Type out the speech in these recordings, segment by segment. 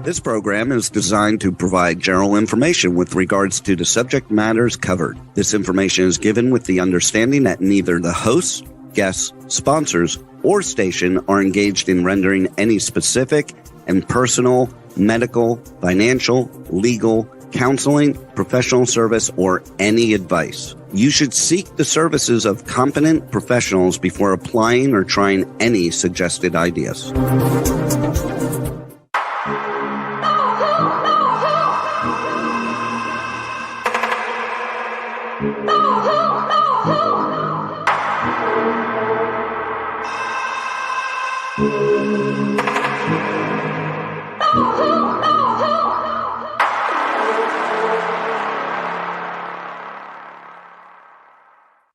This program is designed to provide general information with regards to the subject matters covered. This information is given with the understanding that neither the hosts, guests, sponsors, or station are engaged in rendering any specific and personal, medical, financial, legal, counseling, professional service, or any advice. You should seek the services of competent professionals before applying or trying any suggested ideas.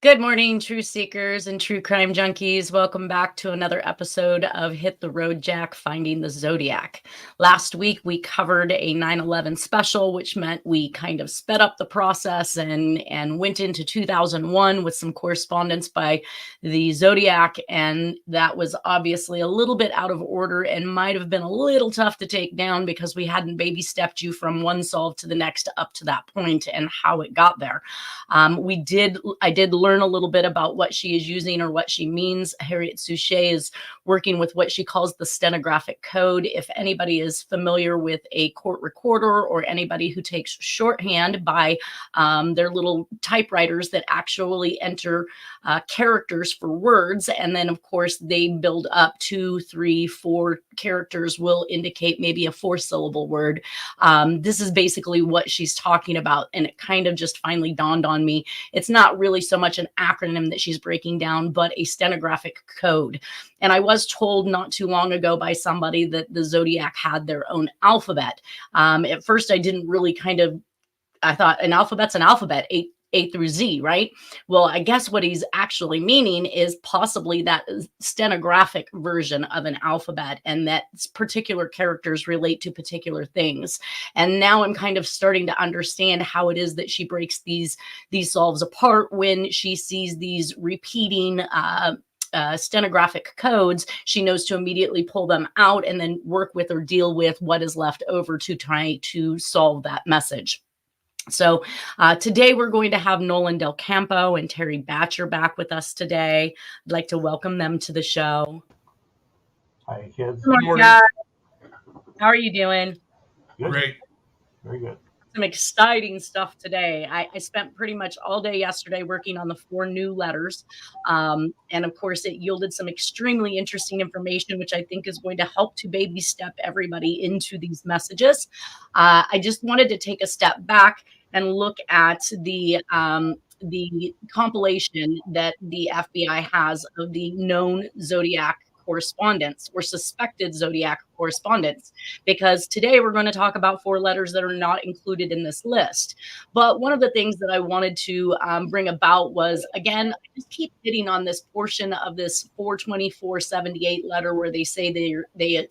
Good morning, truth seekers and true crime junkies. Welcome back to another episode of Hit the Road Jack, Finding the Zodiac. Last week, we covered a 9/11 special, which meant we kind of sped up the process and went into 2001 with some correspondence by the Zodiac. And that was obviously a little bit out of order and might have been a little tough to take down because we hadn't baby stepped you from one solve to the next up to that point and how it got there. I did learn a little bit about what she is using or what she means. Harriet Suchet is working with what she calls the stenographic code. If anybody is familiar with a court recorder or anybody who takes shorthand by their little typewriters that actually enter characters for words, and then of course they build up 2, 3, 4 characters will indicate maybe a 4-syllable word. This is basically what she's talking about, and it kind of just finally dawned on me. It's not really so much an acronym that she's breaking down, but a stenographic code. And I was told not too long ago by somebody that the Zodiac had their own alphabet. At first, I didn't really I thought an alphabet's an alphabet, A through Z, right? Well, I guess what he's actually meaning is possibly that stenographic version of an alphabet, and that particular characters relate to particular things. And now I'm kind of starting to understand how it is that she breaks these solves apart when she sees these repeating stenographic codes. She knows to immediately pull them out and then work with or deal with what is left over to try to solve that message. So today we're going to have Nolan Del Campo and Terry Batcher back with us today. I'd like to welcome them to the show. Hi, kids. Good morning, guys. How are you doing? Good. Great. Very good. Some exciting stuff today. I spent pretty much all day yesterday working on the 4 new letters. And of course, it yielded some extremely interesting information, which I think is going to help to baby step everybody into these messages. I just wanted to take a step back and look at the compilation that the FBI has of the known Zodiac correspondence or suspected Zodiac correspondence, because today we're going to talk about 4 letters that are not included in this list. But one of the things that I wanted to bring about was, again, I just keep hitting on this portion of this 42478 letter where they say they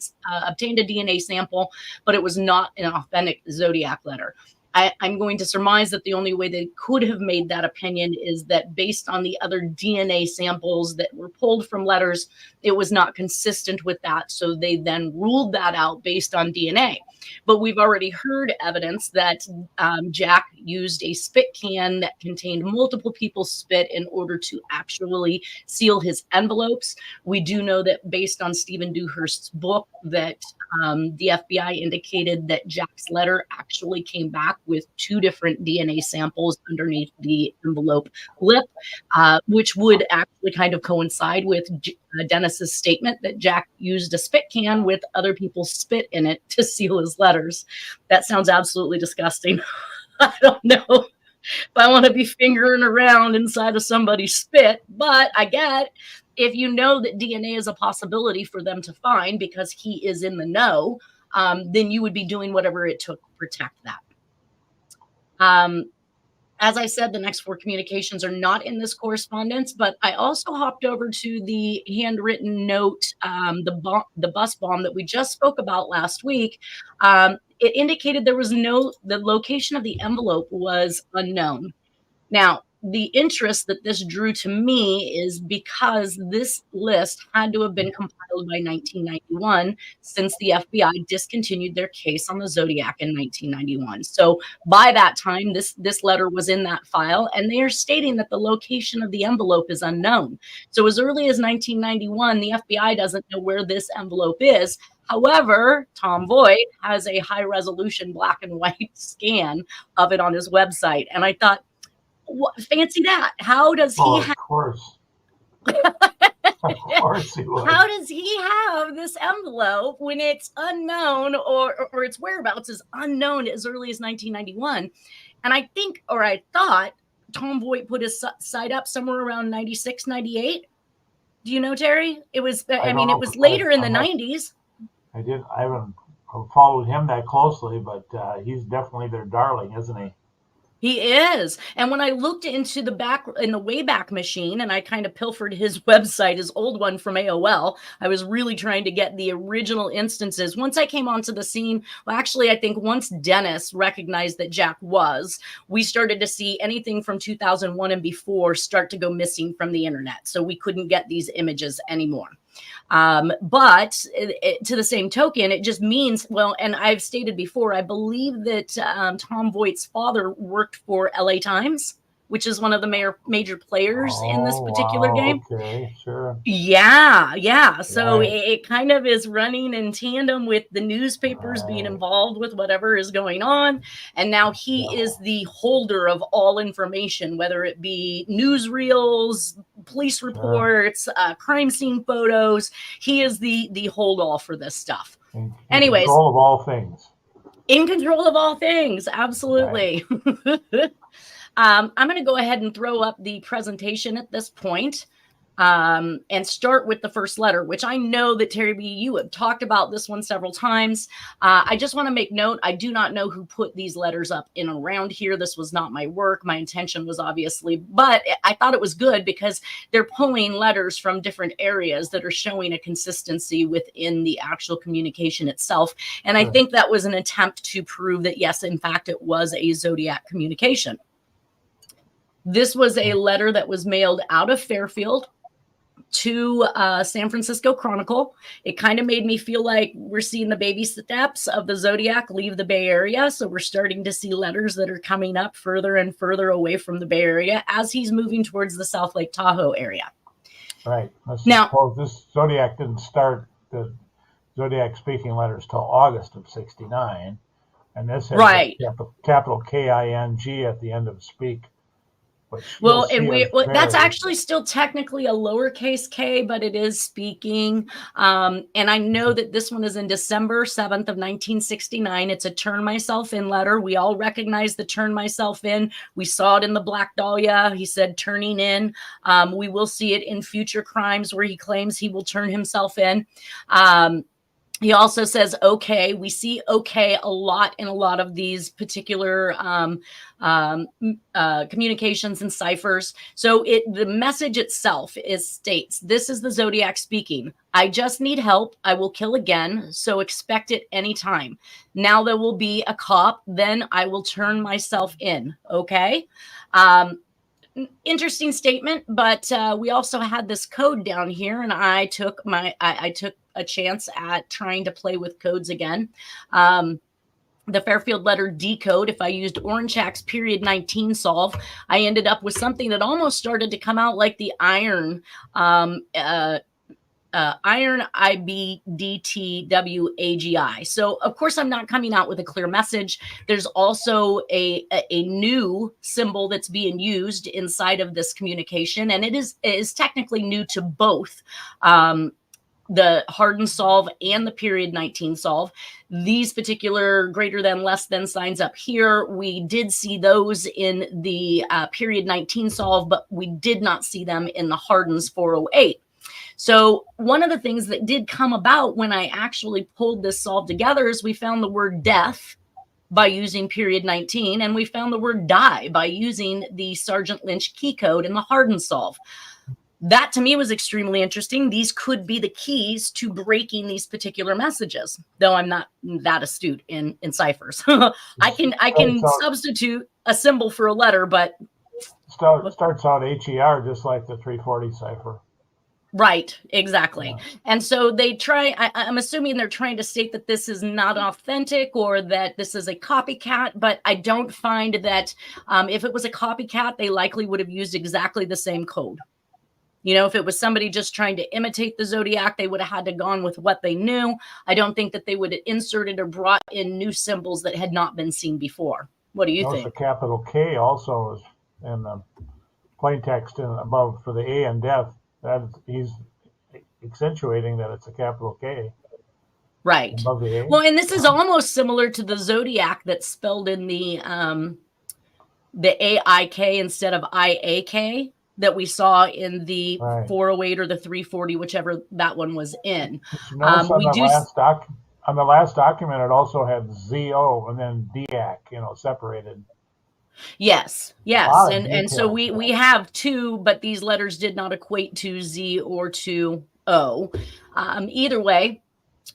obtained a DNA sample, but it was not an authentic Zodiac letter. I'm going to surmise that the only way they could have made that opinion is that based on the other DNA samples that were pulled from letters, it was not consistent with that. So they then ruled that out based on DNA. But we've already heard evidence that Jack used a spit can that contained multiple people's spit in order to actually seal his envelopes. We do know that based on Stephen Dewhurst's book that the FBI indicated that Jack's letter actually came back with 2 different DNA samples underneath the envelope lip, which would actually kind of coincide with Dennis's statement that Jack used a spit can with other people's spit in it to seal his letters. That sounds absolutely disgusting. I don't know if I want to be fingering around inside of somebody's spit, but I get if you know that DNA is a possibility for them to find because he is in the know, then you would be doing whatever it took to protect that. As I said, the next 4 communications are not in this correspondence, but I also hopped over to the handwritten note, the bus bomb that we just spoke about last week. It indicated the location of the envelope was unknown. Now, the interest that this drew to me is because this list had to have been compiled by 1991, since the FBI discontinued their case on the Zodiac in 1991. So by that time, this letter was in that file, and they are stating that the location of the envelope is unknown. So as early as 1991, the FBI doesn't know where this envelope is. However, Tom Voigt has a high resolution black and white scan of it on his website. And I thought, fancy that. How does he Of course. Of course he would. How does he have this envelope when it's unknown, or its whereabouts is unknown as early as 1991? And I think, or I thought, Tom Voigt put his site up somewhere around 96, 98. Do you know, Terry? It was, I mean, it was later in the 90s. I haven't followed him that closely, but he's definitely their darling, isn't he? He is. And when I looked into the Wayback Machine, and I kind of pilfered his website, his old one from AOL, I was really trying to get the original instances. Once I came onto the scene, well, actually, I think once Dennis recognized that Jack we started to see anything from 2001 and before start to go missing from the internet. So we couldn't get these images anymore. But to the same token, it just means, well, and I've stated before, I believe that Tom Voigt's father worked for LA Times, which is one of the major players in this particular game. Okay, sure. Yeah. So it kind of is running in tandem with the newspapers being involved with whatever is going on. And now he is the holder of all information, whether it be newsreels, police reports, crime scene photos. He is the hold all for this stuff. Anyways. Control of all things. In control of all things. Absolutely. Right. I'm going to go ahead and throw up the presentation at this point, and start with the first letter, which I know that Terry B, you have talked about this one several times. I just want to make note, I do not know who put these letters up in and around here. This was not my work. My intention was obviously, but I thought it was good because they're pulling letters from different areas that are showing a consistency within the actual communication itself. And I think that was an attempt to prove that, yes, in fact, it was a Zodiac communication. This was a letter that was mailed out of Fairfield to San Francisco Chronicle. It kind of made me feel like we're seeing the baby steps of the Zodiac leave the Bay Area. So we're starting to see letters that are coming up further and further away from the Bay Area as he's moving towards the South Lake Tahoe area. Right. Now, this Zodiac didn't start the Zodiac speaking letters till August of '69. And this has capital K-I-N-G at the end of speak. Well, that's actually still technically a lowercase k, but it is speaking. And I know that this one is in December 7th of 1969. It's a turn myself in letter. We all recognize the turn myself in. We saw it in the Black Dahlia. He said turning in. We will see it in future crimes where he claims he will turn himself in. He also says, okay. We see okay a lot in a lot of these particular communications and ciphers. So the message itself states, this is the Zodiac speaking. I just need help. I will kill again. So expect it anytime. Now there will be a cop. Then I will turn myself in. Okay. Interesting statement, but we also had this code down here, and I took a chance at trying to play with codes again. The Fairfield letter decode, if I used Oranchak's period 19 solve, I ended up with something that almost started to come out like the iron IBDTWAGI. So of course I'm not coming out with a clear message. There's also a new symbol that's being used inside of this communication, and it is technically new to both the harden solve and the period 19 solve. These particular greater than, less than signs up here, we did see those in the period 19 solve, but we did not see them in the hardens 408. So one of the things that did come about when I actually pulled this solve together is we found the word death by using period 19, and we found the word die by using the Sergeant Lynch key code in the harden solve. That to me was extremely interesting. These could be the keys to breaking these particular messages, though I'm not that astute in ciphers. I can substitute a symbol for a letter, but starts out HER just like the 340 cipher. Right, exactly. Yeah. And so they try, I'm assuming they're trying to state that this is not authentic or that this is a copycat, but I don't find that if it was a copycat, they likely would have used exactly the same code. You know, if it was somebody just trying to imitate the Zodiac, they would have had to gone with what they knew. I don't think that they would have inserted or brought in new symbols that had not been seen before. What do you think? The capital K also is in the plain text above for the A in death. That he's accentuating that it's a capital K. Right. Above the A. Well, and this is almost similar to the Zodiac that's spelled in the AIK instead of IAK that we saw in the 408 or the 340, whichever that one was in. On the last document, it also had ZO and then DIAC, separated. Yes. And so we have two, but these letters did not equate to Z or to O. Either way,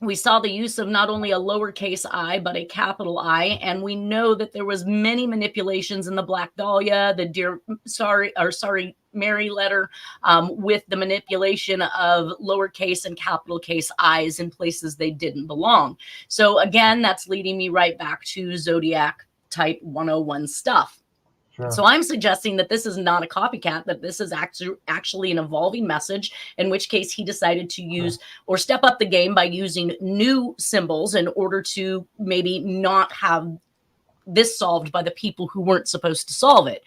we saw the use of not only a lowercase I, but a capital I, and we know that there was many manipulations in the Black Dahlia, the Sorry Mary letter, with the manipulation of lowercase and capital case I's in places they didn't belong. So again, that's leading me right back to Zodiac type 101 stuff. Sure. So I'm suggesting that this is not a copycat, that this is actually an evolving message, in which case he decided to use or step up the game by using new symbols in order to maybe not have this solved by the people who weren't supposed to solve it.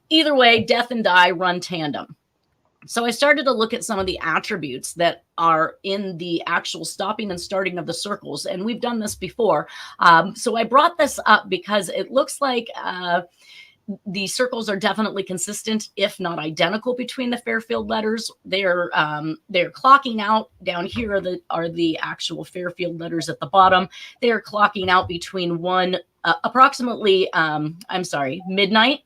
Either way, death and die run tandem. So I started to look at some of the attributes that are in the actual stopping and starting of the circles. And we've done this before. So I brought this up because it looks like the circles are definitely consistent, if not identical, between the Fairfield letters. They're clocking out. Down here are the actual Fairfield letters at the bottom. They are clocking out between approximately midnight.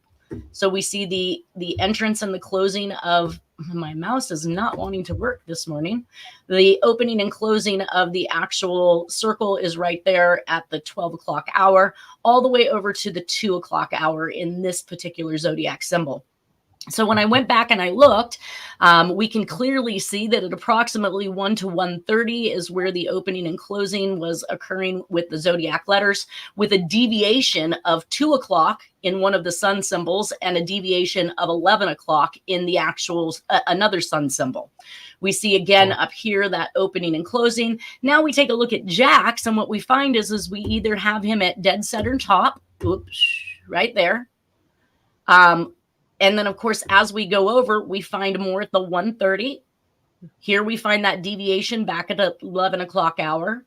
So we see the entrance and the closing of, my mouse is not wanting to work this morning. The opening and closing of the actual circle is right there at the 12 o'clock hour, all the way over to the 2 o'clock hour in this particular Zodiac symbol. So when I went back and I looked, we can clearly see that at approximately 1 to 1:30 is where the opening and closing was occurring with the Zodiac letters, with a deviation of 2 o'clock in one of the sun symbols and a deviation of 11 o'clock in the actual another sun symbol. We see again up here that opening and closing. Now we take a look at Jack's, and what we find is we either have him at dead center top, right there. And then, of course, as we go over, we find more at the 1:30. Here we find that deviation back at the 11 o'clock hour.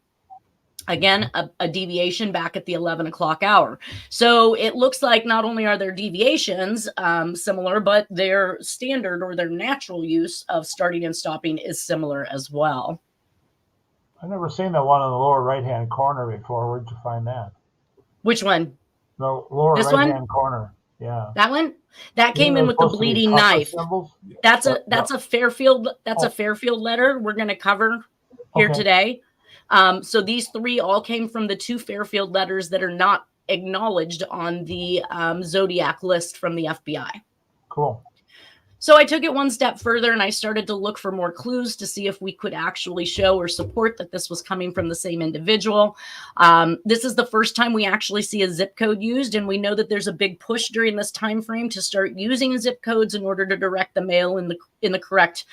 Again, a deviation back at the 11 o'clock hour. So it looks like not only are their deviations similar, but their standard or their natural use of starting and stopping is similar as well. I've never seen that one in the lower right-hand corner before. Where'd you find that? Which one? The lower right-hand corner. Yeah. That one? That came in with the bleeding knife. That's a Fairfield. That's a Fairfield letter we're going to cover here today. So these three all came from the two Fairfield letters that are not acknowledged on the Zodiac list from the FBI. Cool. So I took it one step further and I started to look for more clues to see if we could actually show or support that this was coming from the same individual. This is the first time we actually see a zip code used, and we know that there's a big push during this time frame to start using zip codes in order to direct the mail in the correct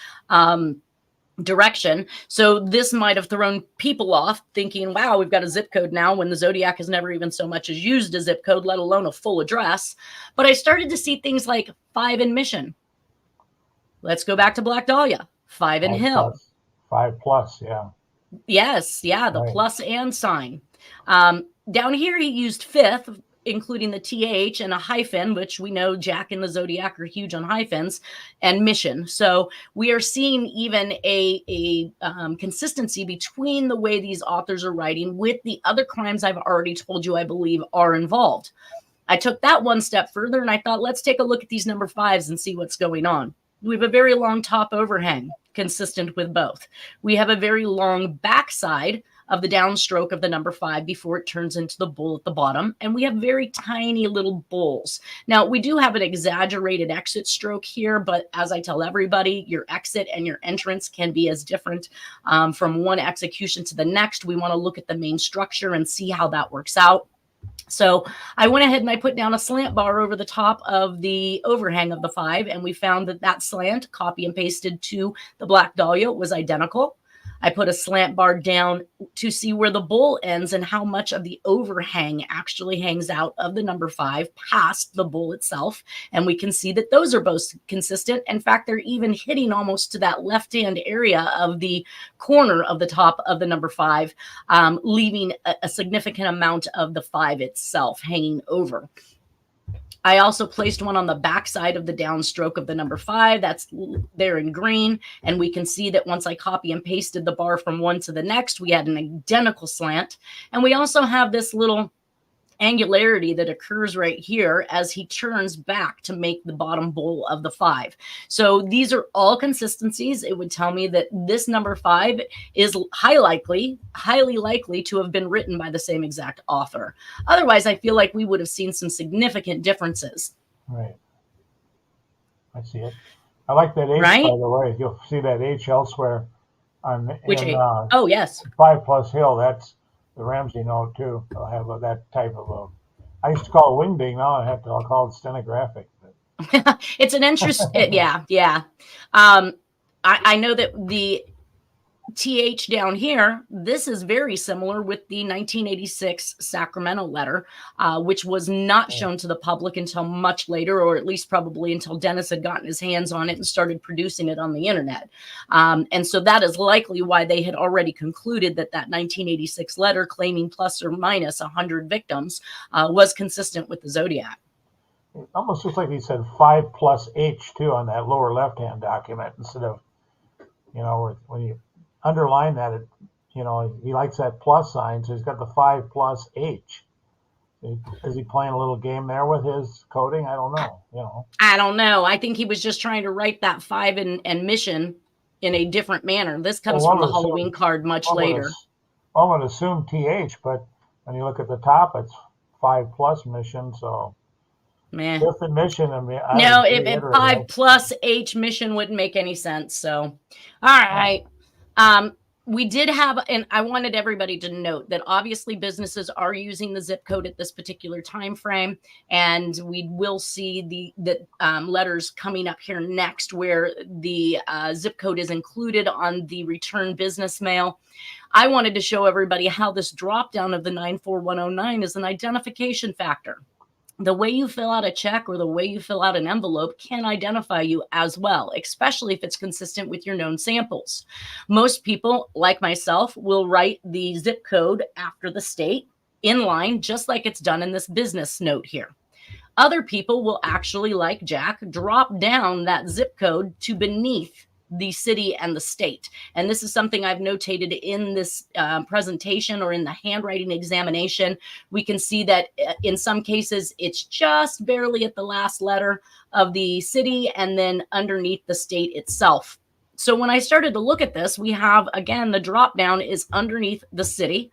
direction. So this might have thrown people off thinking, wow, we've got a zip code now, when the Zodiac has never even so much as used a zip code, let alone a full address. But I started to see things like 5 in Mission. Let's go back to Black Dahlia. 5 in Hill. 5+, yeah. Yes, yeah, the plus and sign. Down here, he used 5th, including the TH and a hyphen, which we know Jack and the Zodiac are huge on hyphens, and Mission. So we are seeing even a consistency between the way these authors are writing with the other crimes I've already told you I believe are involved. I took that one step further and I thought, let's take a look at these number 5s and see what's going on. We have a very long top overhang, consistent with both. We have a very long backside of the downstroke of the number 5 before it turns into the bull at the bottom. And we have very tiny little bulls. Now, we do have an exaggerated exit stroke here, but as I tell everybody, your exit and your entrance can be as different from one execution to the next. We want to look at the main structure and see how that works out. So I went ahead and I put down a slant bar over the top of the overhang of the 5, and we found that that slant, copy and pasted to the Black Dahlia, was identical. I put a slant bar down to see where the bull ends and how much of the overhang actually hangs out of the number 5 past the bull itself. And we can see that those are both consistent. In fact, they're even hitting almost to that left-hand area of the corner of the top of the number 5, leaving a significant amount of the 5 itself hanging over. I also placed one on the back side of the downstroke of the number 5. That's there in green. And we can see that once I copy and pasted the bar from one to the next, we had an identical slant. And we also have this little angularity that occurs right here as he turns back to make the bottom bowl of the 5. So these are all consistencies. It would tell me that this number 5 is highly likely to have been written by the same exact author. Otherwise, I feel like we would have seen some significant differences. Right. I see it. I like that H, right? By the way. You'll see that H elsewhere. Which H? Oh, yes. 5+ Hill. That's the Ramsey note too. I'll have that type of I used to call it wing ding. Now I'll call it stenographic. It's an interest. Yeah. I know that the TH down here, this is very similar with the 1986 Sacramento letter, which was not shown to the public until much later, or at least probably until Dennis had gotten his hands on it and started producing it on the internet. And so that is likely why they had already concluded that 1986 letter claiming plus or minus 100 victims was consistent with the Zodiac. It almost looks like he said 5+ H too on that lower left-hand document instead of, when you underline that, he likes that plus sign, so he's got the 5+ H. Is he playing a little game there with his coding? I don't know. I don't know. I think he was just trying to write that 5 and mission in a different manner. This comes from the Halloween card much later. I would assume TH, but when you look at the top, it's 5+ mission. So man, different mission. I mean, no, if 5+ H mission wouldn't make any sense. So, all right. We did have, and I wanted everybody to note that obviously businesses are using the zip code at this particular time frame, and we will see the letters coming up here next where the zip code is included on the return business mail. I wanted to show everybody how this drop down of the 94109 is an identification factor. The way you fill out a check or the way you fill out an envelope can identify you as well, especially if it's consistent with your known samples. Most people, like myself, will write the zip code after the state in line, just like it's done in this business note here. Other people will actually, like Jack, drop down that zip code to beneath the city and the state. And this is something I've notated in this presentation or in the handwriting examination. We can see that in some cases, it's just barely at the last letter of the city and then underneath the state itself. So when I started to look at this, we have, again, the drop down is underneath the city.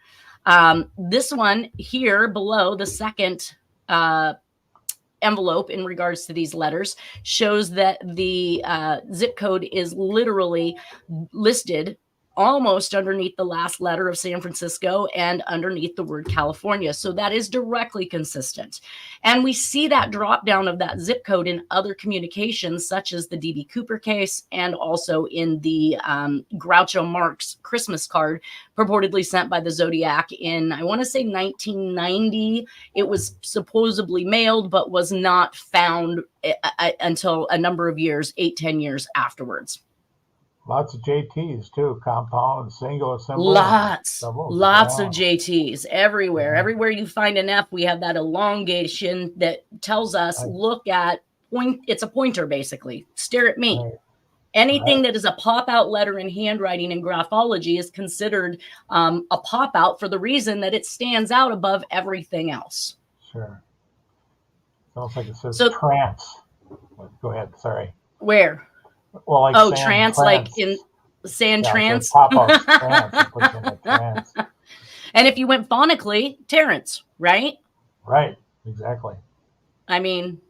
This one here below the second envelope in regards to these letters shows that the zip code is literally listed almost underneath the last letter of San Francisco and underneath the word California. So that is directly consistent. And we see that drop down of that zip code in other communications, such as the D.B. Cooper case and also in the Groucho Marx Christmas card purportedly sent by the Zodiac in, I want to say 1990. It was supposedly mailed, but was not found until a number of years, 8-10 years afterwards. Lots of JTs too, compound, single, symbol. Lots of JTs everywhere. Yeah. Everywhere you find an F, we have that elongation that tells us, look at point. It's a pointer, basically. Stare at me. Right. Anything that is a pop-out letter in handwriting and graphology is considered a pop-out for the reason that it stands out above everything else. Sure. It's almost like it says trance. Go ahead. Sorry. Where? Well, like trance, like in sand trance. Pop-out trance. It puts in a trance. And if you went phonically, Terrence, right? Right. Exactly. I mean,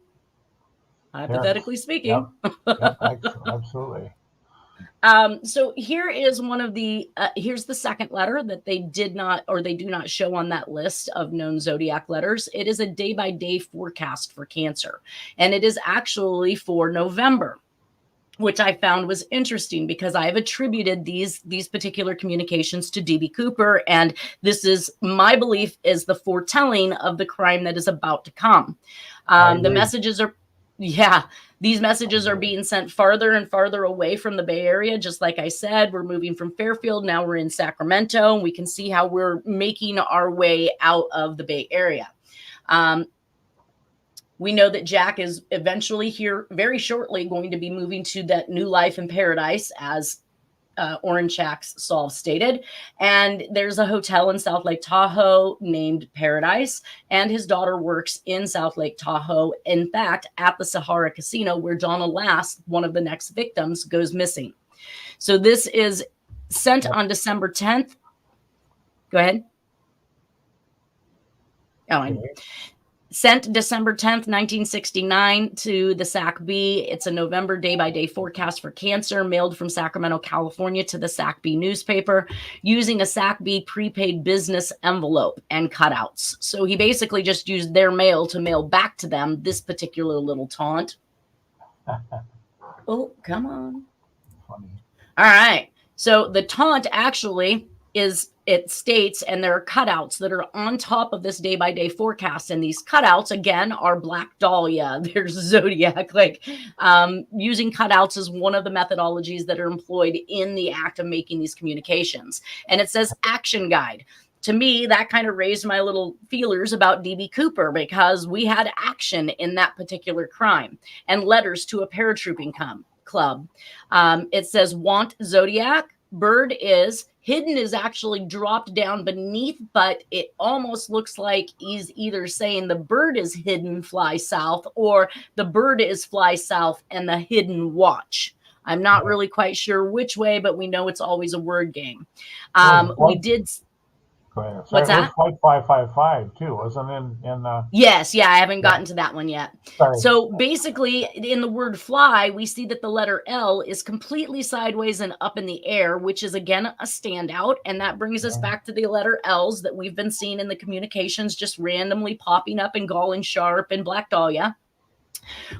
hypothetically speaking. Yep. Absolutely. So here is one of the, here's the second letter that they did not, or they do not show on that list of known zodiac letters. It is a day-by-day forecast for Cancer, and it is actually for November, which I found was interesting because I have attributed these particular communications to D.B. Cooper, and this is my belief is the foretelling of the crime that is about to come. The messages are, these messages are being sent farther and farther away from the Bay Area. Just like I said, we're moving from Fairfield. Now we're in Sacramento, and we can see how we're making our way out of the Bay Area. We know that Jack is eventually here very shortly going to be moving to that new life in paradise, as Orange Shack's Solve stated. And there's a hotel in South Lake Tahoe named Paradise, and his daughter works in South Lake Tahoe, in fact, at the Sahara Casino, where Donna Lass, one of the next victims, goes missing. So this is sent on December 10th. Go ahead. Sent December 10th, 1969 to the SAC-B. It's a November day-by-day forecast for Cancer, mailed from Sacramento, California to the SAC-B newspaper using a SAC-B prepaid business envelope and cutouts. So he basically just used their mail to mail back to them this particular little taunt. Oh, come on. Funny. All right. So the taunt actually is, it states, and there are cutouts that are on top of this day-by-day forecast. And these cutouts, again, are Black Dahlia. There's Zodiac. Using cutouts is one of the methodologies that are employed in the act of making these communications. And it says action guide. To me, that kind of raised my little feelers about D.B. Cooper, because we had action in that particular crime and letters to a paratrooping club. It says want Zodiac. Bird is hidden, is actually dropped down beneath, but it almost looks like he's either saying the bird is hidden, fly south, or the bird is fly south and the hidden watch. I'm not really quite sure which way, but we know it's always a word game. We did. What's that? Flight 555 too, wasn't it? Yes, I haven't gotten to that one yet. Sorry. So basically, in the word fly, we see that the letter L is completely sideways and up in the air, which is again a standout, and that brings us back to the letter L's that we've been seeing in the communications, just randomly popping up in Gall and Sharp and Black Dahlia.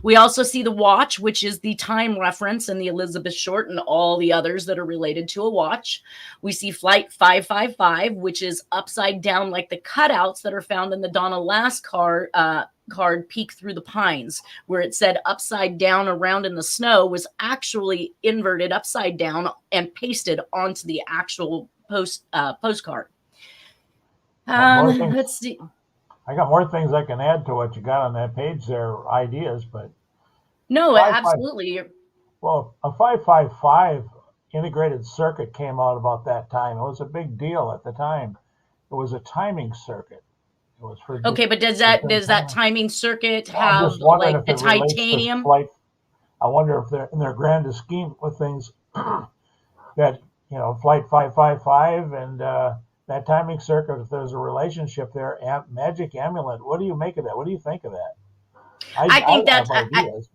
We also see the watch, which is the time reference, and the Elizabeth Short and all the others that are related to a watch. We see flight 555, which is upside down like the cutouts that are found in the Donna Lass card Peek Through the Pines, where it said upside down around in the snow was actually inverted upside down and pasted onto the actual postcard. Let's see. I got more things I can add to what you got on that page there, ideas, but. No, absolutely. Well, a 555 integrated circuit came out about that time. It was a big deal at the time. It was a timing circuit. It was for. Okay, but does that timing circuit have like the titanium? I wonder if they're in their grandest scheme with things that, flight 555 and, that timing circuit, if there's a relationship there, magic amulet, what do you make of that? What do you think of that? I think that's ideas,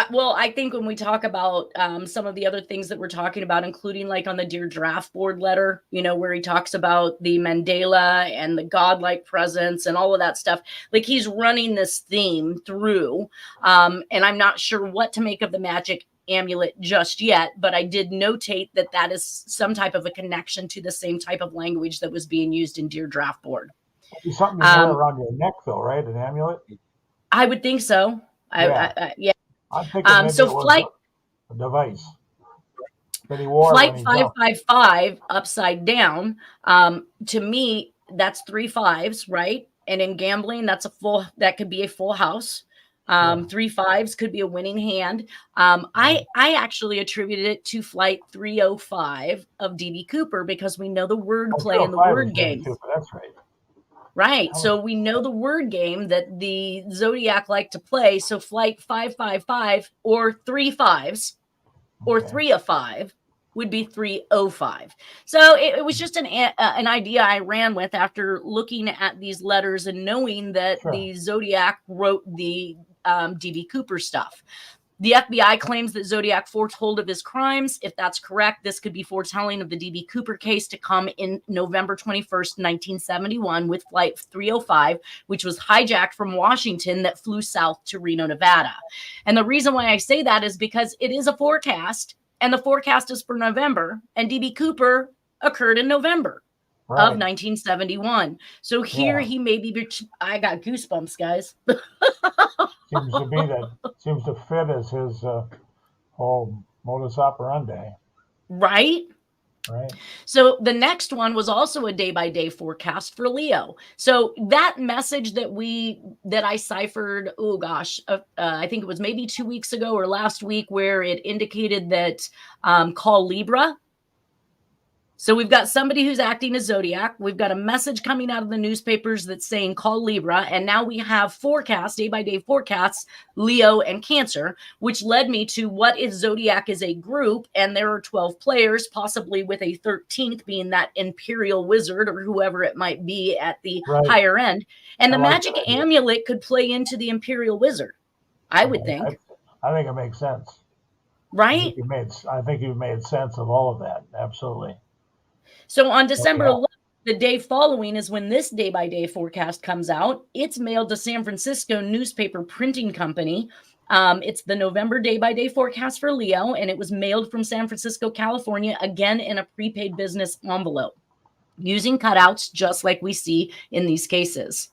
well, I think when we talk about some of the other things that we're talking about, including like on the Dear Draft Board letter, where he talks about the Mandela and the godlike presence and all of that stuff, like he's running this theme through, and I'm not sure what to make of the magic amulet just yet, but I did notate that is some type of a connection to the same type of language that was being used in Dear Draft Board. It's something you wear around your neck, though, right? An amulet. I would think so. Yeah. I'm thinking so flight a device that he wore. Flight 555 upside down. To me, that's 3 5s, right? And in gambling, that could be a full house. 3 5s could be a winning hand. I actually attributed it to flight 305 of D.B. Cooper because we know the word play in the word game. That's right. Right. So we know the word game that the Zodiac like to play. So flight 555 or 3 5s or 3 of 5 would be 305. So it was just an idea I ran with after looking at these letters and knowing that the Zodiac wrote the D.B. Cooper stuff. The FBI claims that Zodiac foretold of his crimes. If that's correct, this could be foretelling of the D.B. Cooper case to come in November 21st, 1971, with Flight 305, which was hijacked from Washington that flew south to Reno, Nevada. And the reason why I say that is because it is a forecast, and the forecast is for November, and D.B. Cooper occurred in November of 1971. So here he may be, I got goosebumps, guys. seems to fit as his whole modus operandi. Right. So the next one was also a day-by-day forecast for Leo. So that message that I ciphered, I think it was maybe 2 weeks ago or last week, where it indicated that call Libra. So we've got somebody who's acting as Zodiac. We've got a message coming out of the newspapers that's saying call Libra. And now we have forecasts, day-by-day forecasts, Leo and Cancer, which led me to what if Zodiac is a group and there are 12 players, possibly with a 13th being that Imperial Wizard or whoever it might be at the higher end. And the magic amulet could play into the Imperial Wizard, I would think. I think it makes sense. Right? I think you've made sense of all of that. Absolutely. So on December 11th, the day following is when this day-by-day forecast comes out. It's mailed to San Francisco Newspaper Printing Company. It's the November day-by-day forecast for Leo, and it was mailed from San Francisco, California, again in a prepaid business envelope, using cutouts just like we see in these cases.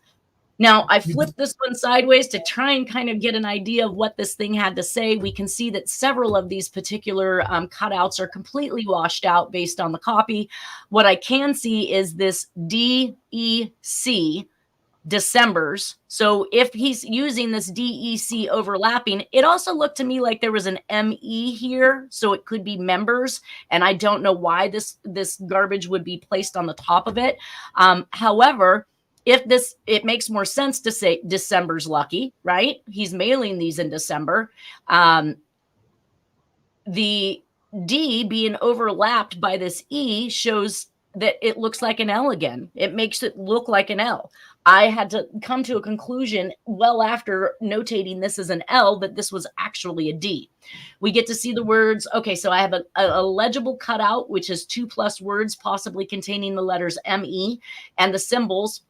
Now, I flipped this one sideways to try and kind of get an idea of what this thing had to say. We can see that several of these particular cutouts are completely washed out based on the copy. What I can see is this DEC, Decembers. So if he's using this DEC overlapping, it also looked to me like there was an ME here. So it could be members. And I don't know why this garbage would be placed on the top of it. However, it makes more sense to say December's lucky, right? He's mailing these in December. The D being overlapped by this E shows that it looks like an L again. It makes it look like an L. I had to come to a conclusion well after notating this as an L that this was actually a D. We get to see the words. Okay, so I have a legible cutout, which is 2+ words, possibly containing the letters ME, and the symbols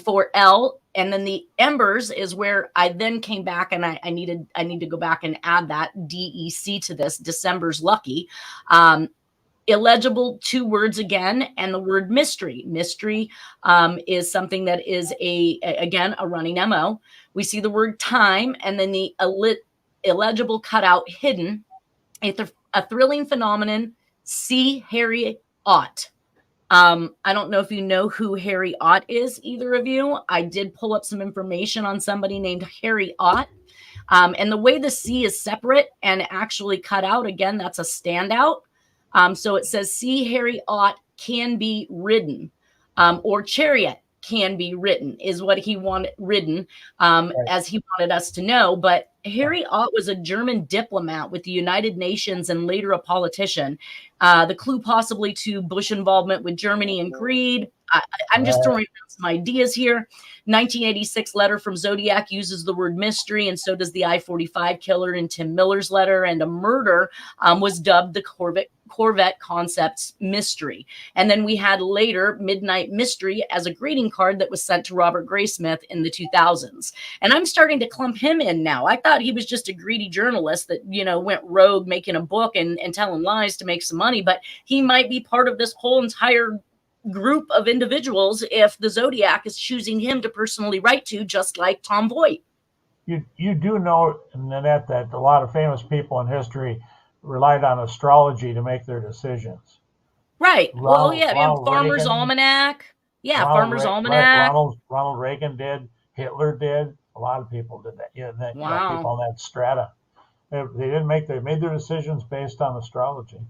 for L, and then the embers is where I then came back and I need to go back and add that DEC to this. December's lucky. Illegible 2 words again, and the word mystery. Mystery is something that is again a running MO. We see the word time, and then the illegible cutout hidden. A thrilling phenomenon. See Harry Ott. I don't know if you know who Harry Ott is, either of you. I did pull up some information on somebody named Harry Ott. And the way the C is separate and actually cut out, again, that's a standout. So it says, see Harry Ott can be ridden, or chariot can be written is what he wanted ridden, as he wanted us to know. But Harry Ott was a German diplomat with the United Nations and later a politician. The clue possibly to Bush involvement with Germany and greed. I'm just throwing out some ideas here. 1986 letter from Zodiac uses the word mystery, and so does the I-45 killer in Tim Miller's letter. And a murder was dubbed the Corvette Concepts Mystery. And then we had later Midnight Mystery as a greeting card that was sent to Robert Graysmith in the 2000s. And I'm starting to clump him in now. I thought he was just a greedy journalist that, went rogue making a book and telling lies to make some money. But he might be part of this whole entire group of individuals if the Zodiac is choosing him to personally write to, just like Tom Voigt. You do know, Nanette, that a lot of famous people in history relied on astrology to make their decisions. Right. Farmer's Almanac. Yeah, Farmer's Almanac. Ronald Reagan did. Hitler did. A lot of people did that. Yeah, wow. People on that strata. They made their decisions based on astrology.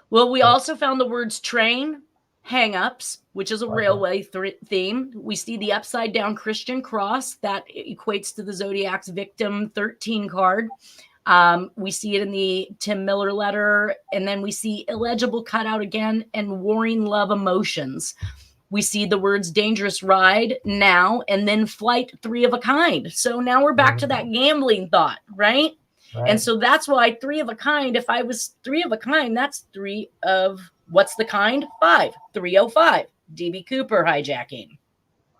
Well, we also found the words train, hang-ups, which is a railway theme. We see the upside-down Christian cross. That equates to the Zodiac's victim 13 card. We see it in the Tim Miller letter, and then we see illegible cutout again and warring love emotions. We see the words dangerous ride now, and then flight 3 of a kind. So now we're back to that gambling thought, right? And so that's why 3 of a kind, if I was 3 of a kind, that's 3 of what's the kind? 5, 305, DB Cooper hijacking.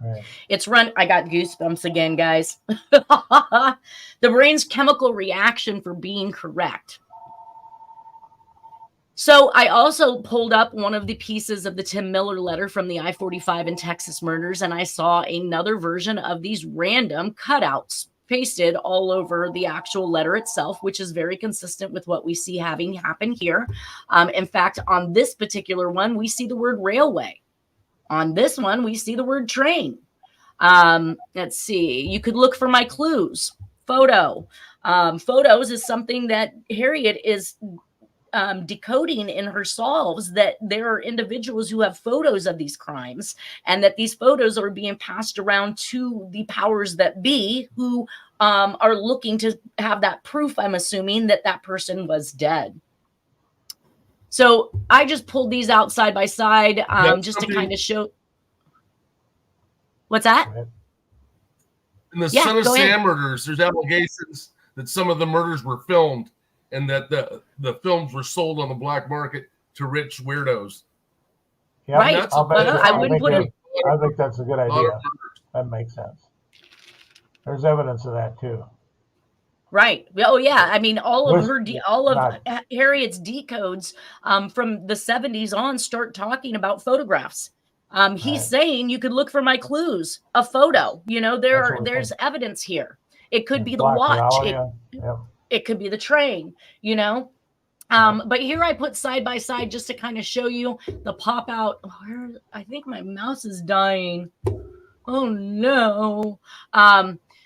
Right. It's run. I got goosebumps again, guys. The brain's chemical reaction for being correct. So I also pulled up one of the pieces of the Tim Miller letter from the I-45 and Texas murders, and I saw another version of these random cutouts pasted all over the actual letter itself, which is very consistent with what we see having happen here. In fact, on this particular one, we see the word railway. On this one, we see the word train. Let's see. You could look for my clues. Photo. Photos is something that Harriet is decoding in her solves, that there are individuals who have photos of these crimes, and that these photos are being passed around to the powers that be, who are looking to have that proof, I'm assuming, that that person was dead. So I just pulled these out side by side just to kind of show. What's that? In the Son of Sam murders, there's allegations that some of the murders were filmed and that the films were sold on the black market to rich weirdos. Yeah, right. I wouldn't put it. I think that's a good idea. That makes sense. There's evidence of that too. Right. Oh yeah. I mean, all of Harriet's decodes from the 70s on start talking about photographs. He's saying you could look for my clues, a photo. You know, there's evidence here. It could be the watch. It could be the train. You know. But here I put side by side just to kind of show you the pop out. I think my mouse is dying. Oh no.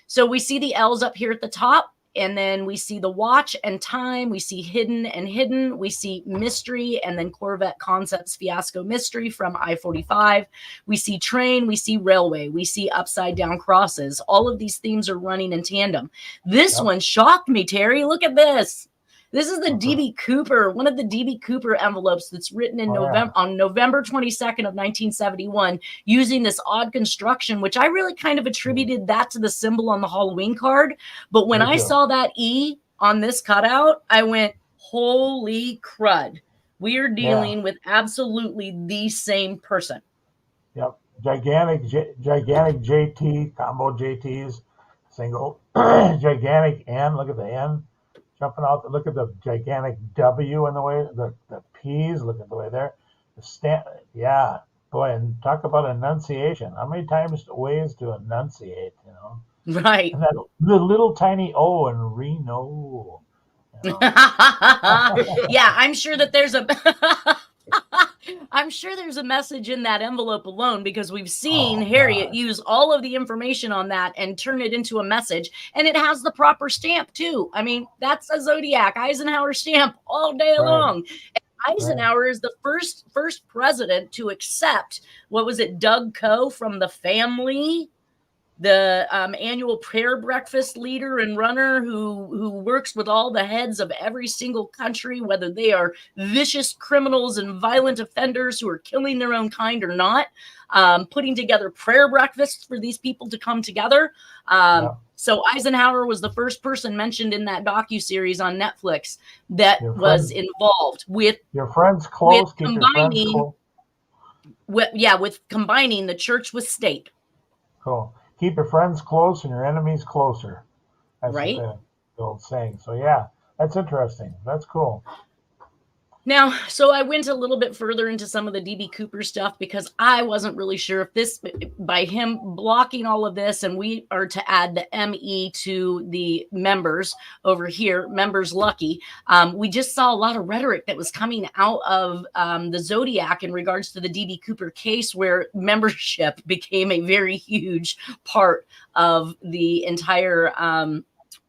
So we see the L's up here at the top. And then we see the watch and time. We see hidden and hidden. We see mystery and then Corvette Concepts fiasco mystery from I-45. We see train. We see railway. We see upside down crosses. All of these themes are running in tandem. This one shocked me, Terry. Look at this. This is the DB Cooper, one of the DB Cooper envelopes that's written in on November 22nd of 1971, using this odd construction, which I really kind of attributed that to the symbol on the Halloween card. But when I saw that E on this cutout, I went, holy crud. We are dealing with absolutely the same person. Yep. Gigantic JT, combo JTs, single, gigantic N, look at the N. Jumping out, look at the gigantic W in the way, the P's, look at the way there. Boy, and talk about enunciation. How many ways to enunciate, you know? Right. And that the little tiny O in Reno. You know? Yeah, I'm sure that there's a I'm sure there's a message in that envelope alone, because we've seen Harriet use all of the information on that and turn it into a message. And it has the proper stamp too. I mean, that's a Zodiac Eisenhower stamp all day long. And Eisenhower is the first president to accept, what was it, Doug Coe from the family, the annual prayer breakfast leader and runner who works with all the heads of every single country, whether they are vicious criminals and violent offenders who are killing their own kind or not, putting together prayer breakfasts for these people to come together. So Eisenhower was the first person mentioned in that docuseries on Netflix that was involved with your friends close, keep your friends close. With combining the church with state. Cool. Keep your friends close and your enemies closer. That's right. The old saying. So yeah, that's interesting. That's cool. Now, so I went a little bit further into some of the DB Cooper stuff because I wasn't really sure if this, by him blocking all of this, and we are to add the ME to the members over here, members lucky. We just saw a lot of rhetoric that was coming out of the Zodiac in regards to the DB Cooper case, where membership became a very huge part of the entire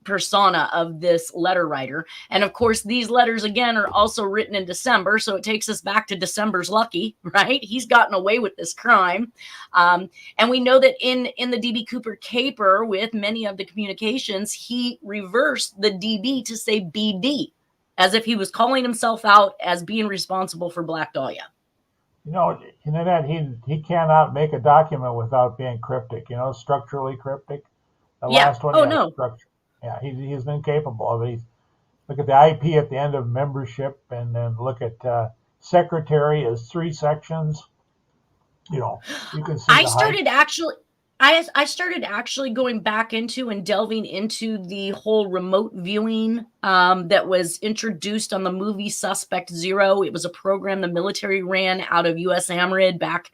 persona of this letter writer. And of course, these letters again are also written in December, so it takes us back to December's Lucky, right? He's gotten away with this crime. And we know that in the DB Cooper caper with many of the communications, he reversed the DB to say BD, as if he was calling himself out as being responsible for Black Dahlia. You know, that he cannot make a document without being cryptic, structurally cryptic. The last one, no. Structure. Yeah, he's been capable of it. Look at the IP at the end of membership, and then look at secretary as 3 sections. You can see I started actually going back into and delving into the whole remote viewing that was introduced on the movie Suspect Zero. It was a program the military ran out of US AMRID back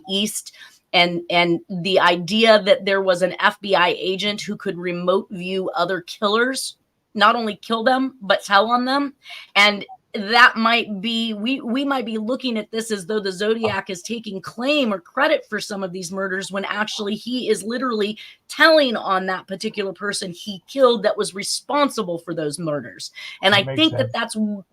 east. And the idea that there was an FBI agent who could remote view other killers, not only kill them, but tell on them. And that might be, we might be looking at this as though the Zodiac is taking claim or credit for some of these murders, when actually he is literally telling on that particular person he killed that was responsible for those murders. And I think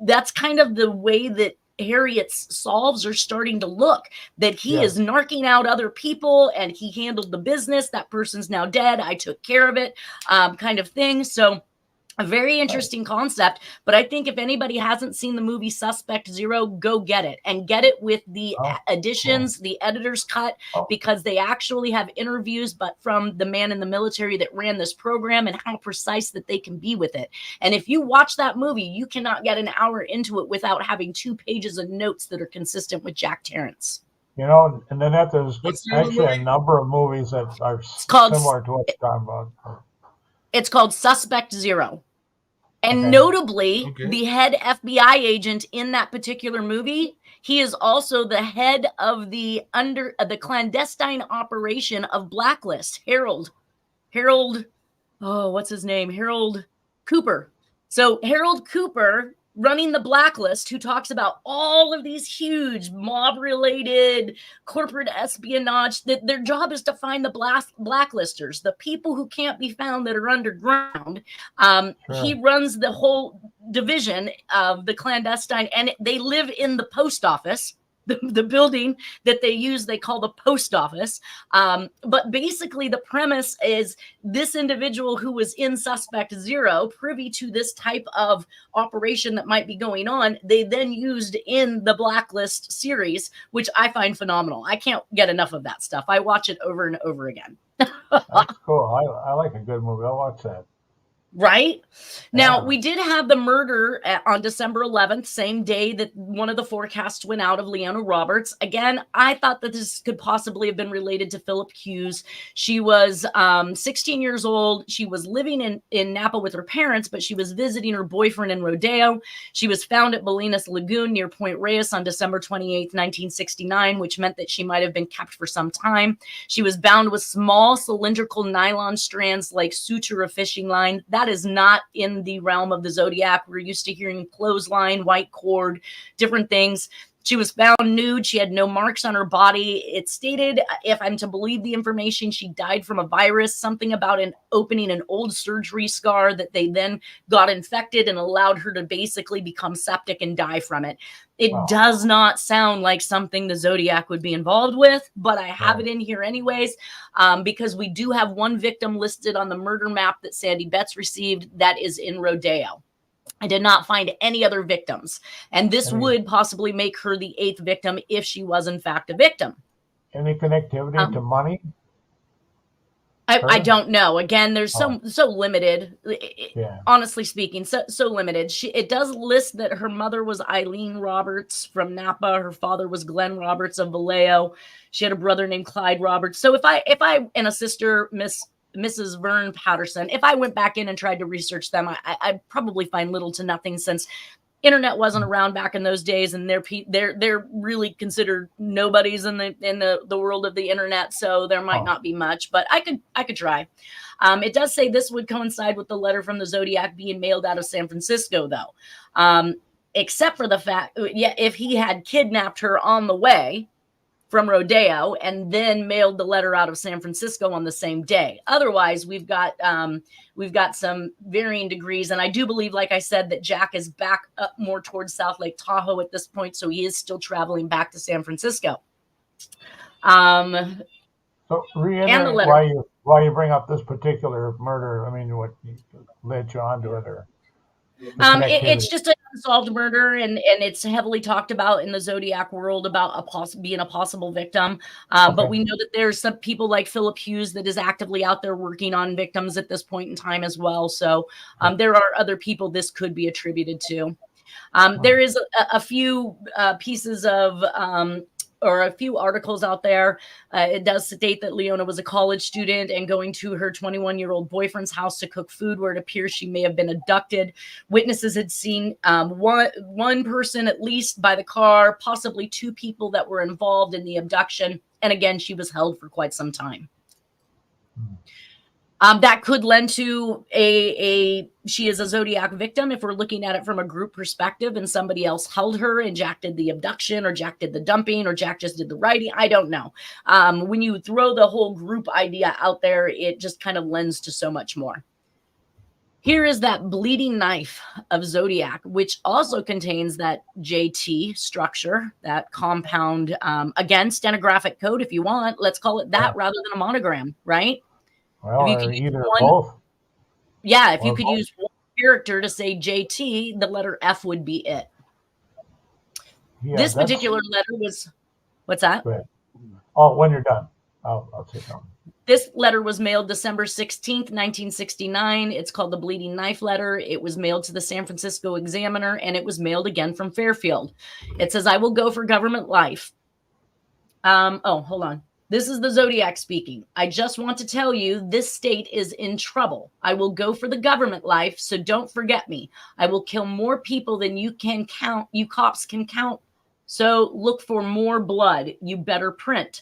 that's kind of the way that Harriet's solves are starting to look, that he is narking out other people and he handled the business. That person's now dead. I took care of it, kind of thing. So a very interesting concept, but I think if anybody hasn't seen the movie Suspect Zero, go get it, and get it with the additions, the editor's cut, because they actually have interviews, but from the man in the military that ran this program and how precise that they can be with it. And if you watch that movie, you cannot get an hour into it without having 2 pages of notes that are consistent with Jack Terrence. And then there's actually a number of movies that are similar to what you're talking about. It's called Suspect Zero. And notably, the head FBI agent in that particular movie, he is also the head of the clandestine operation of Blacklist, Harold, what's his name? Harold Cooper. So Harold Cooper running the Blacklist, who talks about all of these huge mob-related corporate espionage, that their job is to find the blacklisters, the people who can't be found that are underground. He runs the whole division of the clandestine, and they live in the post office. The building that they use, they call the post office. But basically the premise is this individual who was in Suspect Zero, privy to this type of operation that might be going on, they then used in the Blacklist series, which I find phenomenal. I can't get enough of that stuff. I watch it over and over again. That's cool. I like a good movie. I'll watch that. Right now, we did have the murder on December 11th, same day that one of the forecasts went out of Leona Roberts. Again, I thought that this could possibly have been related to Philip Hughes. She was 16 years old. She was living in Napa with her parents, but she was visiting her boyfriend in Rodeo. She was found at Bolinas Lagoon near Point Reyes on December 28th, 1969, which meant that she might have been kept for some time. She was bound with small cylindrical nylon strands like suture of fishing line. That is not in the realm of the Zodiac. We're used to hearing clothesline, white cord, different things. She was found nude. She had no marks on her body. It stated, if I'm to believe the information, she died from a virus, something about opening an old surgery scar that they then got infected and allowed her to basically become septic and die from it. It does not sound like something the Zodiac would be involved with, but I have it in here anyways, because we do have one victim listed on the murder map that Sandy Betts received that is in Rodeo. I did not find any other victims, and this would possibly make her the 8th victim if she was in fact a victim. Any connectivity to money? I don't know. Again, there's so limited. Honestly speaking, so limited. It does list that her mother was Eileen Roberts from Napa. Her father was Glenn Roberts of Vallejo. She had a brother named Clyde Roberts. So if I and a sister, Mrs. Vern Patterson, if I went back in and tried to research them, I'd probably find little to nothing, since internet wasn't around back in those days, and they're really considered nobodies in the world of the internet. So there might not be much, but I could try. It does say this would coincide with the letter from the Zodiac being mailed out of San Francisco, though, except for the fact, if he had kidnapped her on the way, from Rodeo and then mailed the letter out of San Francisco on the same day. Otherwise, we've got some varying degrees. And I do believe, like I said, that Jack is back up more towards South Lake Tahoe at this point. So he is still traveling back to San Francisco. So reiterate why you bring up this particular murder. I mean, what led you onto it, or it's just an unsolved murder, and it's heavily talked about in the Zodiac world about being a possible victim. But we know that there's some people like Philip Hughes that is actively out there working on victims at this point in time as well. So there are other people this could be attributed to. There is a few pieces of or a few articles out there. It does state that Leona was a college student and going to her 21-year-old boyfriend's house to cook food, where it appears she may have been abducted. Witnesses had seen one person at least by the car, possibly two people that were involved in the abduction. And again, she was held for quite some time. That could lend to she is a Zodiac victim if we're looking at it from a group perspective, and somebody else held her and Jack did the abduction, or Jack did the dumping, or Jack just did the writing. I don't know. When you throw the whole group idea out there, it just kind of lends to so much more. Here is that bleeding knife of Zodiac, which also contains that JT structure, that compound, again, stenographic code if you want. Let's call it that rather than a monogram, right? Well, if you could either both. Yeah, if you could use one character to say JT, the letter F would be it. Yeah, this particular letter was, what's that? Go ahead. Oh, when you're done, I'll say something. This letter was mailed December 16th, 1969. It's called the Bleeding Knife Letter. It was mailed to the San Francisco Examiner, and it was mailed again from Fairfield. It says, "I will go for government life." Hold on. This is the Zodiac speaking. "I just want to tell you this state is in trouble. I will go for the government life, so don't forget me. I will kill more people than you can count. You cops can count. So look for more blood. You better print."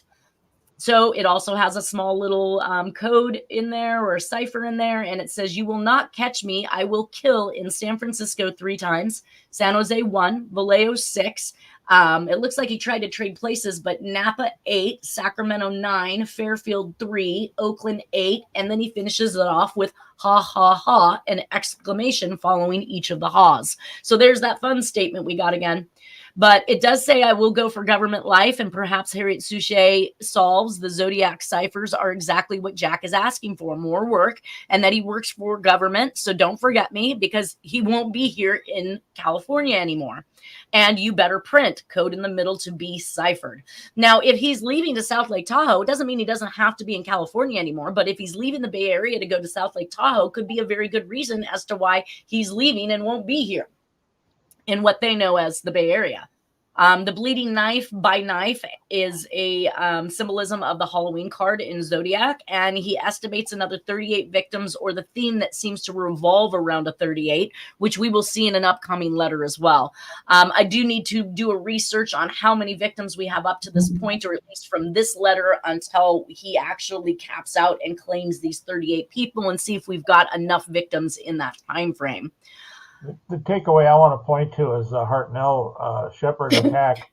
So it also has a small little code in there, or a cipher in there, and it says, "You will not catch me. I will kill in San Francisco 3 times, San Jose 1, Vallejo 6. It looks like he tried to trade places, but Napa 8, Sacramento 9, Fairfield 3, Oakland 8, and then he finishes it off with ha, ha, ha, an exclamation following each of the ha's. So there's that fun statement we got again. But it does say, "I will go for government life," and perhaps Harriet Suchet solves the Zodiac ciphers are exactly what Jack is asking for, more work, and that he works for government. So don't forget me, because he won't be here in California anymore. And you better print, code in the middle to be ciphered. Now, if he's leaving to South Lake Tahoe, it doesn't mean he doesn't have to be in California anymore. But if he's leaving the Bay Area to go to South Lake Tahoe, could be a very good reason as to why he's leaving and won't be here in what they know as the Bay Area. The bleeding knife by knife is a symbolism of the Halloween card in Zodiac, and he estimates another 38 victims, or the theme that seems to revolve around a 38, which we will see in an upcoming letter as well. I do need to do a research on how many victims we have up to this point, or at least from this letter until he actually caps out and claims these 38 people, and see if we've got enough victims in that time frame. The takeaway I want to point to is the Hartnell Shepherd attack,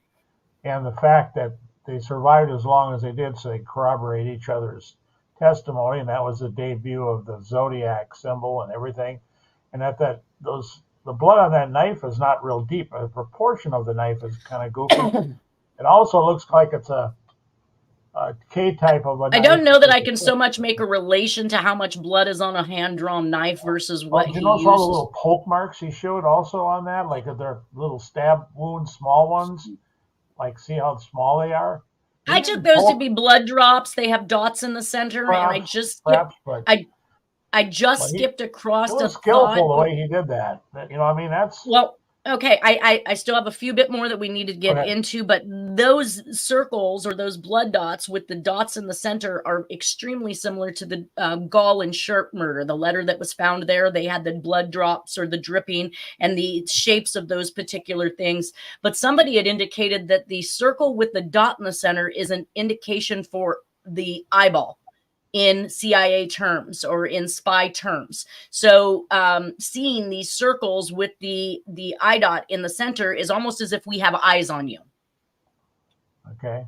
and the fact that they survived as long as they did, so they corroborate each other's testimony, and that was the debut of the Zodiac symbol and everything. And the blood on that knife is not real deep. The proportion of the knife is kind of goofy. It also looks like it's a K-type of a knife. I don't know that I can so much make a relation to how much blood is on a hand-drawn knife versus what he notice uses. All the little poke marks he showed also on that, like they're little stab wounds, small ones. Like, see how small they are? I took those to be blood drops. They have dots in the center, and I just skipped across. It was skillful the way he did that. You know, I mean, that's okay, I still have a few bit more that we need to get into, but those circles, or those blood dots with the dots in the center, are extremely similar to the Gall and Sharp murder. The letter that was found there, they had the blood drops or the dripping and the shapes of those particular things. But somebody had indicated that the circle with the dot in the center is an indication for the eyeball in CIA terms, or in spy terms. So seeing these circles with the eye dot in the center is almost as if we have eyes on you. Okay.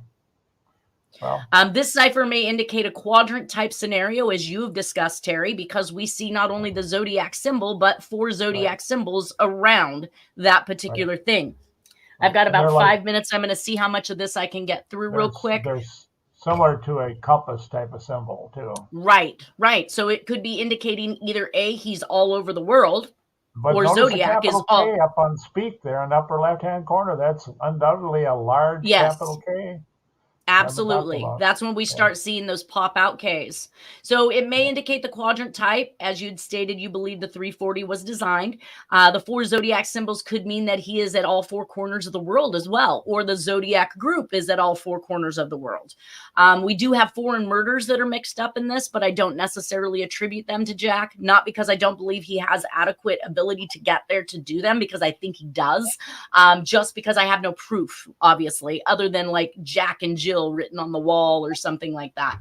Well, This cipher may indicate a quadrant type scenario, as you've discussed, Terry, because we see not only the zodiac symbol, but 4 zodiac symbols around that particular thing. I've got about 5 minutes. I'm going to see how much of this I can get through real quick. There's similar to a compass type of symbol too. Right. So it could be indicating either A, he's all over the world, but or Zodiac is all. K up on speak there in the upper left-hand corner. That's undoubtedly a large capital K. Absolutely. That's when we start seeing those pop out Ks. So it may indicate the quadrant type. As you'd stated, you believe the 340 was designed. The 4 zodiac symbols could mean that he is at all 4 corners of the world as well, or the zodiac group is at all 4 corners of the world. We do have foreign murders that are mixed up in this, but I don't necessarily attribute them to Jack, not because I don't believe he has adequate ability to get there to do them, because I think he does, just because I have no proof, obviously, other than like Jack and Jill written on the wall or something like that.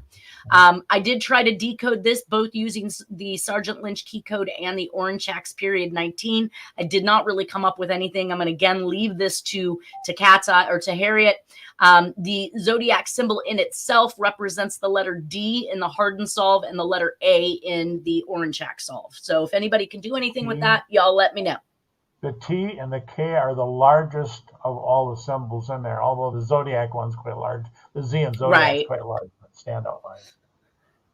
I did try to decode this, both using the Sergeant Lynch key code and the Orange Axe period 19. I did not really come up with anything. I'm going to again leave this to Cat's Eye or to Harriet. The zodiac symbol in itself represents the letter D in the Hardin solve and the letter A in the Orange Axe solve. So if anybody can do anything with that, y'all let me know. The T and the K are the largest of all the symbols in there, although the zodiac one's quite large. The Z and zodiac is quite large, but standout lines.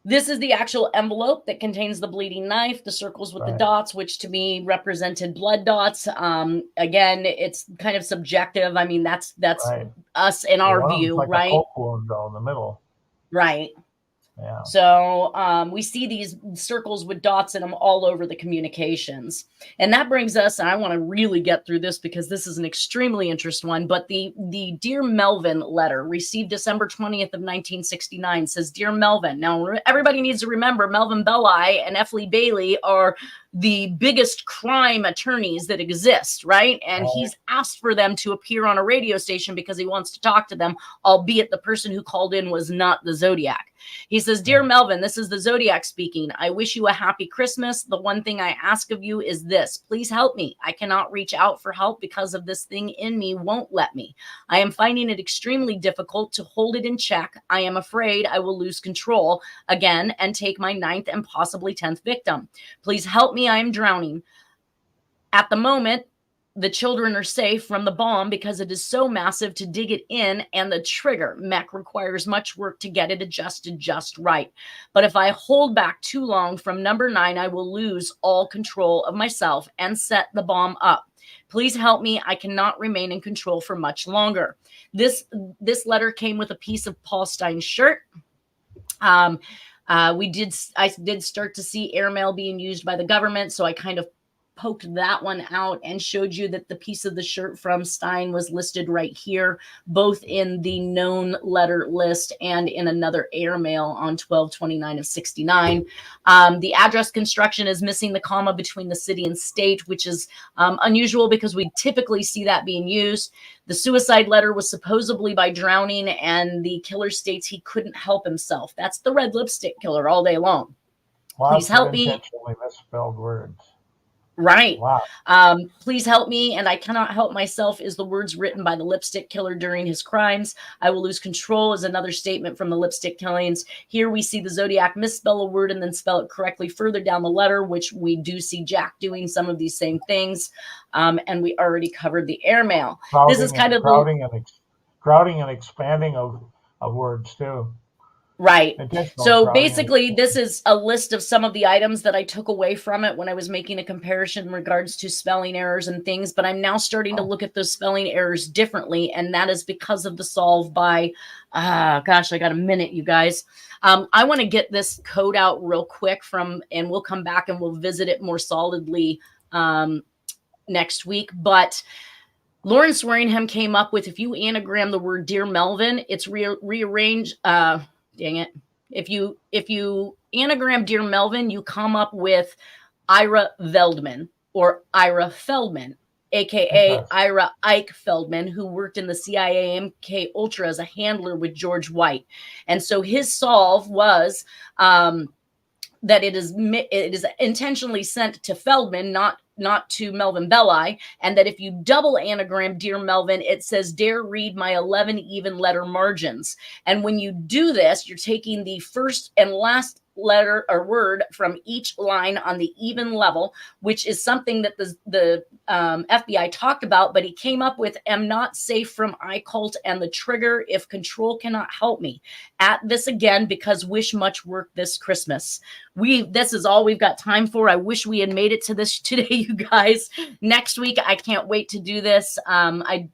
This is the actual envelope that contains the bleeding knife, the circles with the dots, which to me represented blood dots. Again, it's kind of subjective. I mean, that's us in our view, like right? A poke wound though in the middle. Right. Yeah. So we see these circles with dots in them all over the communications. And that brings us, and I want to really get through this because this is an extremely interesting one, but the Dear Melvin letter received December 20th of 1969 says, Dear Melvin. Now, everybody needs to remember Melvin Belli and F. Lee Bailey are the biggest crime attorneys that exist, right? And he's asked for them to appear on a radio station because he wants to talk to them, albeit the person who called in was not the Zodiac. He says, Dear Melvin, this is the Zodiac speaking. I wish you a happy Christmas. The one thing I ask of you is this. Please help me. I cannot reach out for help because of this thing in me won't let me. I am finding it extremely difficult to hold it in check. I am afraid I will lose control again and take my 9th and possibly 10th victim. Please help me. I am drowning. At the moment, the children are safe from the bomb because it is so massive to dig it in, and the trigger mech requires much work to get it adjusted just right. But if I hold back too long from number 9, I will lose all control of myself and set the bomb up. Please help me. I cannot remain in control for much longer. This letter came with a piece of Paul Stein's shirt. I did start to see airmail being used by the government, so I kind of poked that one out and showed you that the piece of the shirt from Stein was listed right here, both in the known letter list and in another airmail on 12/29 of 69. The address construction is missing the comma between the city and state, which is unusual because we typically see that being used. The suicide letter was supposedly by drowning, and the killer states he couldn't help himself. That's the red lipstick killer all day long. Please help me. Intentionally misspelled words. Right. Wow. Please help me, and I cannot help myself is the words written by the lipstick killer during his crimes. I will lose control is another statement from the lipstick killings. Here we see the Zodiac misspell a word and then spell it correctly further down the letter, which we do see Jack doing some of these same things. And we already covered the airmail. This is kind of crowding and expanding of words too. Right. So basically, this is a list of some of the items that I took away from it when I was making a comparison in regards to spelling errors and things. But I'm now starting to look at those spelling errors differently. And that is because of the solve by, gosh, I got a minute, you guys. I want to get this code out real quick and we'll come back and we'll visit it more solidly next week. But Lawrence Waringham came up with, if you anagram the word Dear Melvin, it's rearranged. Dang it. If you anagram Dear Melvin, you come up with Ira Veldman or Ira Feldman, aka Ira Ike Feldman, who worked in the CIA MK Ultra as a handler with George White. And so his solve was that it is intentionally sent to Feldman, not not to Melvin Belli, and that if you double anagram Dear Melvin, it says, dare read my 11 even letter margins. And when you do this, you're taking the first and last letter or word from each line on the even level, which is something that the FBI talked about, but he came up with, am not safe from iCult and the trigger if control cannot help me. At this again, because wish much work this Christmas. This is all we've got time for. I wish we had made it to this today, you guys. Next week, I can't wait to do this.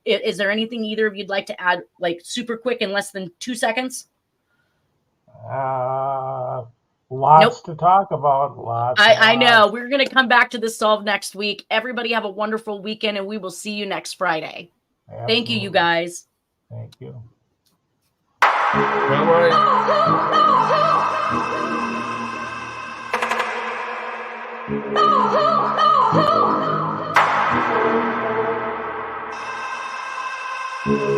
Is there anything either of you'd like to add, like super quick in less than 2 seconds? Lots to talk about. I know. We're going to come back to this solve next week. Everybody have a wonderful weekend, and we will see you next Friday. Absolutely. Thank you, you guys. Thank you. Bye-bye.